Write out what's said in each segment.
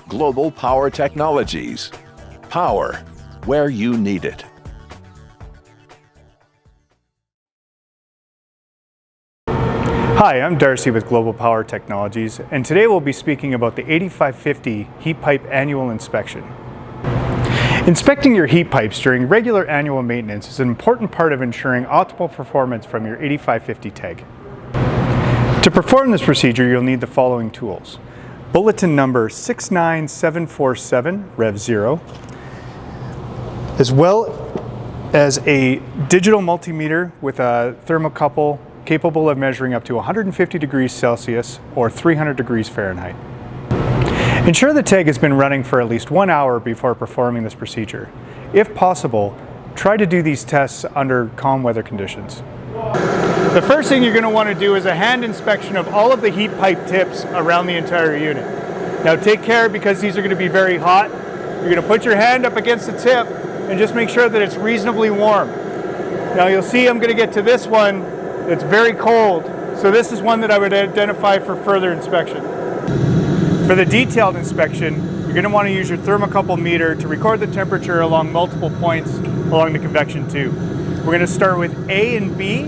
Global Power Technologies. Power where you need it. Hi, I'm Darcy with Global Power Technologies, and today we'll be speaking about the 8550 heat pipe annual inspection. Inspecting your heat pipes during regular annual maintenance is an important part of ensuring optimal performance from your 8550 TEG. To perform this procedure, you'll need the following tools. Bulletin number 69747, Rev 0, as well as a digital multimeter with a thermocouple capable of measuring up to 150 degrees Celsius or 300 degrees Fahrenheit. Ensure the TEG has been running for at least 1 hour before performing this procedure. If possible, try to do these tests under calm weather conditions. The first thing you're going to want to do is a hand inspection of all of the heat pipe tips around the entire unit. Now take care, because these are going to be very hot. You're going to put your hand up against the tip and just make sure that it's reasonably warm. Now you'll see I'm going to get to this one. It's very cold, so this is one that I would identify for further inspection. For the detailed inspection, you're going to want to use your thermocouple meter to record the temperature along multiple points along the convection tube. We're going to start with A and B,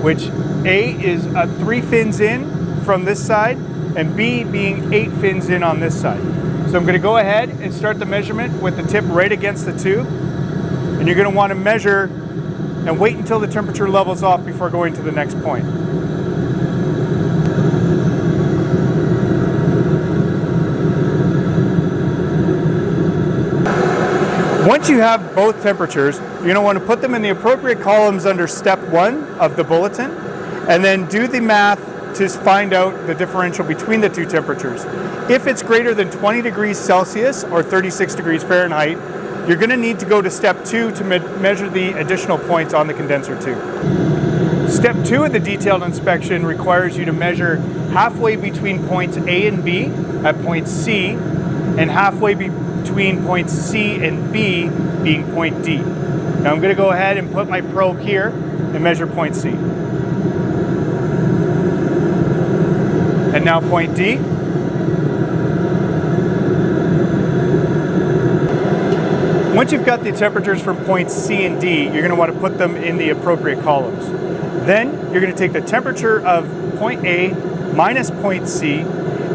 which A is 3 fins in from this side, and B being 8 fins in on this side. So I'm going to go ahead and start the measurement with the tip right against the tube, and you're going to want to measure and wait until the temperature levels off before going to the next point. Once you have both temperatures, you're going to want to put them in the appropriate columns under step 1 of the bulletin, and then do the math to find out the differential between the two temperatures. If it's greater than 20 degrees Celsius or 36 degrees Fahrenheit, you're going to need to go to step 2 to measure the additional points on the condenser tube. Step 2 of the detailed inspection requires you to measure halfway between points A and B at point C, and halfway between points C and B being point D. Now I'm going to go ahead and put my probe here and measure point C. And now point D. Once you've got the temperatures from points C and D, you're going to want to put them in the appropriate columns. Then you're going to take the temperature of point A minus point C,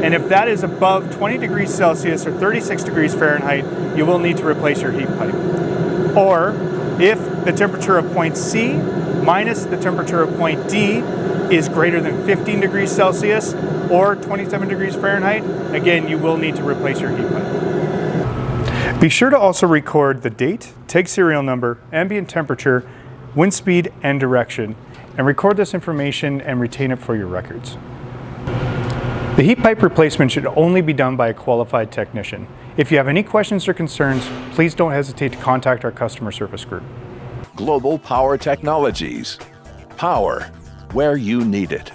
and if that is above 20 degrees Celsius or 36 degrees Fahrenheit, you will need to replace your heat pipe. Or if the temperature of point C minus the temperature of point D is greater than 15 degrees Celsius or 27 degrees Fahrenheit, again, you will need to replace your heat pipe. Be sure to also record the date, TEG serial number, ambient temperature, wind speed, and direction, and record this information and retain it for your records. The heat pipe replacement should only be done by a qualified technician. If you have any questions or concerns, please don't hesitate to contact our customer service group. Global Power Technologies. Power where you need it.